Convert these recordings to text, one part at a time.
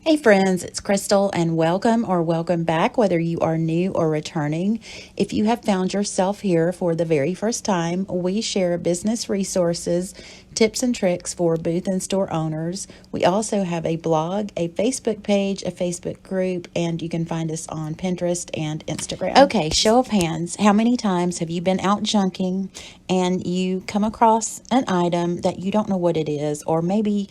Hey friends, it's Crystal and welcome back, whether you are new or returning. If you have found yourself here for the very first time, we share business resources, tips and tricks for booth and store owners. We also have a blog, a Facebook page, a Facebook group, and you can find us on Pinterest and Instagram. Okay, show of hands. How many times have you been out junking and you come across an item that you don't know what it is, or maybe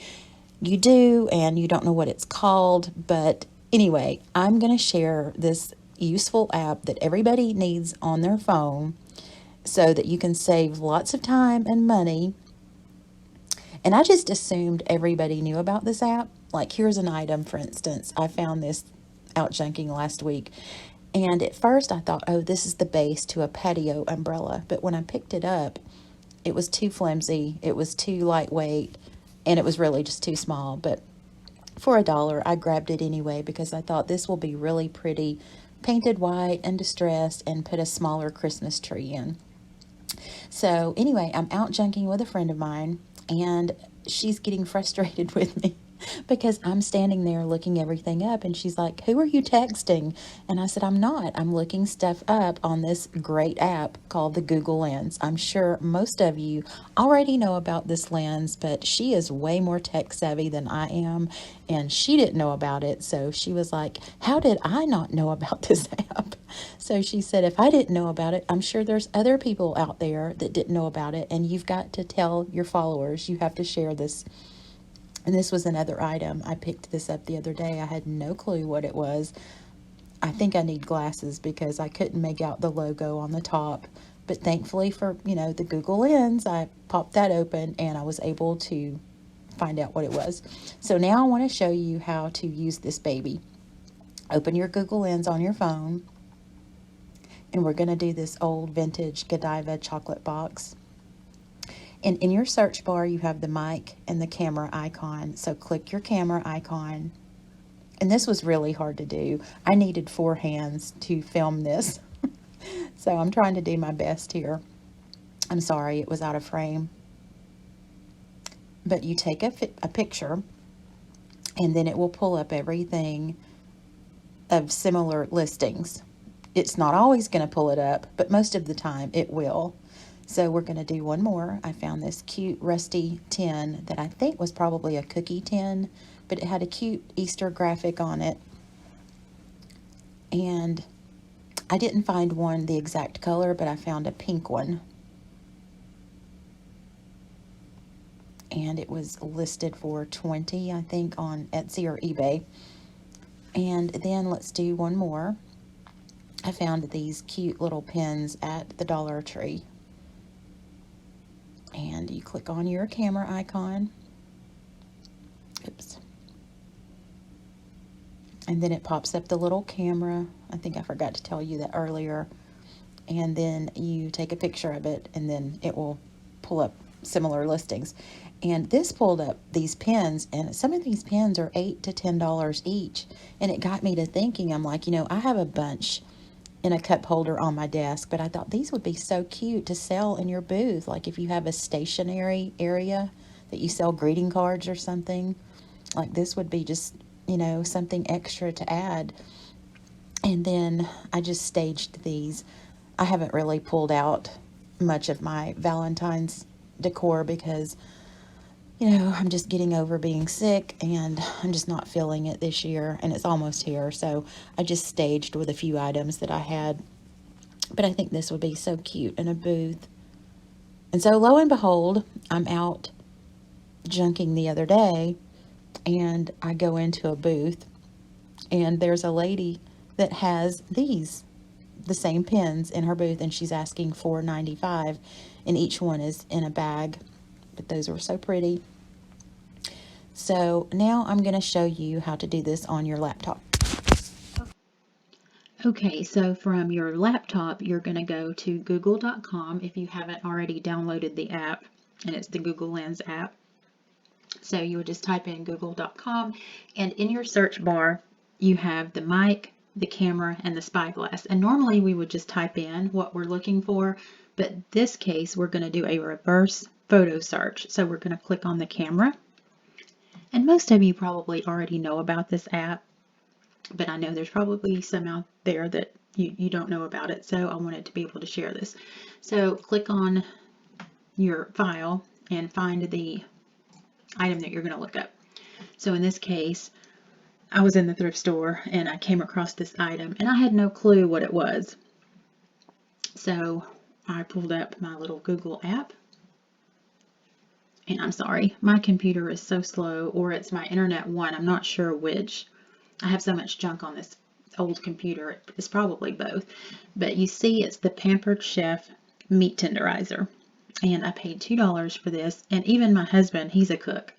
you do and you don't know what it's called? But anyway, I'm going to share this useful app that everybody needs on their phone so that you can save lots of time and money. And I just assumed everybody knew about this app. Like, here's an item, for instance. I found this out junking last week. And at first I thought, oh, this is the base to a patio umbrella. But when I picked it up, it was too flimsy, it was too lightweight, and it was really just too small. But for $1, I grabbed it anyway because I thought this will be really pretty, painted white and distressed, and put a smaller Christmas tree in. So anyway, I'm out junking with a friend of mine, and she's getting frustrated with me because I'm standing there looking everything up, and she's like, "Who are you texting?" And I said, "I'm not. I'm looking stuff up on this great app called the Google Lens." I'm sure most of you already know about this lens, but she is way more tech savvy than I am, and she didn't know about it. So she was like, "How did I not know about this app?" So she said, "If I didn't know about it, I'm sure there's other people out there that didn't know about it, and you've got to tell your followers. You have to share this." And this was another item. I picked this up the other day. I had no clue what it was. I think I need glasses because I couldn't make out the logo on the top. But thankfully for, the Google Lens, I popped that open and I was able to find out what it was. So now I want to show you how to use this baby. Open your Google Lens on your phone, and we're going to do this old vintage Godiva chocolate box. And in your search bar, you have the mic and the camera icon. So click your camera icon. And this was really hard to do. I needed 4 hands to film this. So I'm trying to do my best here. I'm sorry it was out of frame. But you take a picture, and then it will pull up everything of similar listings. It's not always going to pull it up, but most of the time it will. So we're going to do one more. I found this cute rusty tin that I think was probably a cookie tin, but it had a cute Easter graphic on it. And I didn't find one the exact color, but I found a pink one. And it was listed for $20, I think, on Etsy or eBay. And then let's do one more. I found these cute little pins at the Dollar Tree. And you click on your camera icon. Oops. And then it pops up the little camera. I think I forgot to tell you that earlier. And then you take a picture of it, and then it will pull up similar listings. And this pulled up these pins, and some of these pins are $8 to $10 each. And it got me to thinking, I'm like, I have a bunch in a cup holder on my desk, but I thought these would be so cute to sell in your booth. Like if you have a stationery area that you sell greeting cards or something, like this would be just, something extra to add. And then I just staged these. I haven't really pulled out much of my Valentine's decor because, I'm just getting over being sick, and I'm just not feeling it this year, and it's almost here. So I just staged with a few items that I had. But I think this would be so cute in a booth. And so lo and behold, I'm out junking the other day, and I go into a booth, and there's a lady that has the same pins in her booth, and she's asking $4.95, and each one is in a bag. But those were so pretty. So now I'm going to show you how to do this on your laptop. Okay, so from your laptop, you're going to go to google.com if you haven't already downloaded the app, and it's the Google Lens app. So you would just type in google.com, and in your search bar, you have the mic, the camera, and the spyglass. And normally we would just type in what we're looking for, but this case we're going to do a reverse photo search. So we're going to click on the camera, And most of you probably already know about this app, but I know there's probably some out there that you don't know about it, so I wanted to be able to share this. So click on your file and find the item that you're going to look up. So in this case, I was in the thrift store and I came across this item and I had no clue what it was. So I pulled up my little Google app, and I'm sorry, my computer is so slow, or it's my internet one, I'm not sure which. I have so much junk on this old computer, it's probably both. But you see it's the Pampered Chef meat tenderizer, and I paid $2 for this. And even my husband, he's a cook,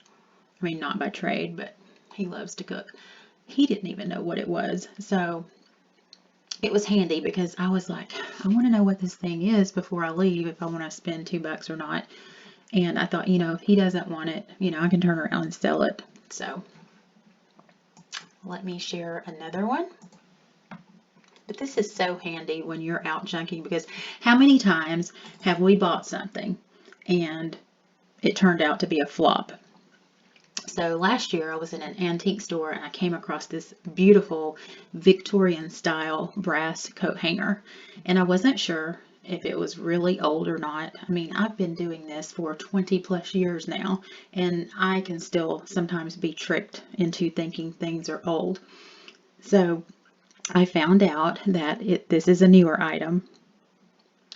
I mean not by trade, but he loves to cook, he didn't even know what it was. So it was handy because I was like, I want to know what this thing is before I leave, if I want to spend $2 or not. And I thought, if he doesn't want it, I can turn around and sell it. So let me share another one. But this is so handy when you're out junking, because how many times have we bought something and it turned out to be a flop? So last year I was in an antique store and I came across this beautiful Victorian style brass coat hanger, and I wasn't sure if it was really old or not. I mean, I've been doing this for 20 plus years now, and I can still sometimes be tricked into thinking things are old. So I found out that this is a newer item,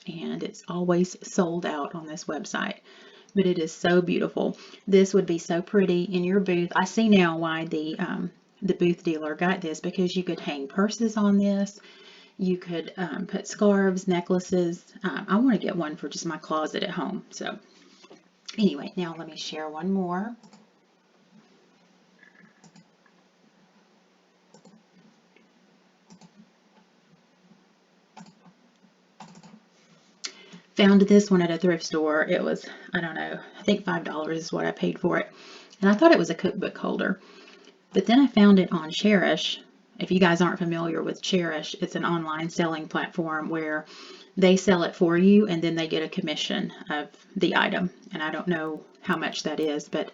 and it's always sold out on this website. But it is so beautiful. This would be so pretty in your booth. I see now why the booth dealer got this, because you could hang purses on this. You could put scarves, necklaces. I want to get one for just my closet at home. So anyway, now let me share one more. Found this one at a thrift store. It was, I don't know, I think $5 is what I paid for it. And I thought it was a cookbook holder. But then I found it on Cherish. If you guys aren't familiar with Cherish, it's an online selling platform where they sell it for you and then they get a commission of the item. And I don't know how much that is, but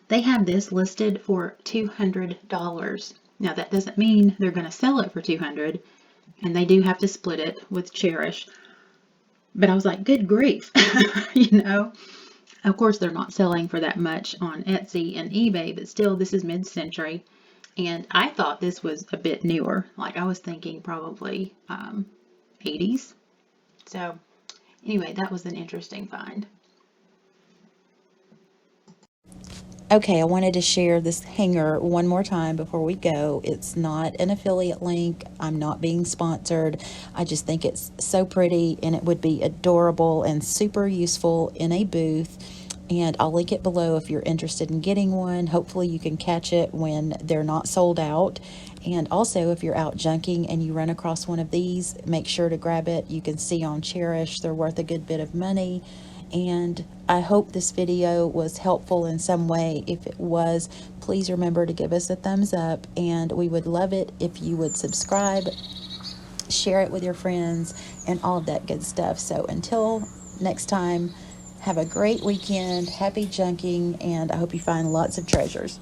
they have this listed for $200. Now that doesn't mean they're going to sell it for $200, and they do have to split it with Cherish. But I was like, good grief, Of course, they're not selling for that much on Etsy and eBay, but still, this is mid-century. And I thought this was a bit newer. Like, I was thinking probably 80s. So anyway, that was an interesting find. Okay, I wanted to share this hanger one more time before we go. It's not an affiliate link. I'm not being sponsored. I just think it's so pretty, and it would be adorable and super useful in a booth. And I'll link it below if you're interested in getting one. Hopefully you can catch it when they're not sold out. And also, if you're out junking and you run across one of these, make sure to grab it. You can see on Cherish, they're worth a good bit of money. And I hope this video was helpful in some way. If it was, please remember to give us a thumbs up, and we would love it if you would subscribe, share it with your friends, and all of that good stuff. So until next time, have a great weekend, happy junking, and I hope you find lots of treasures.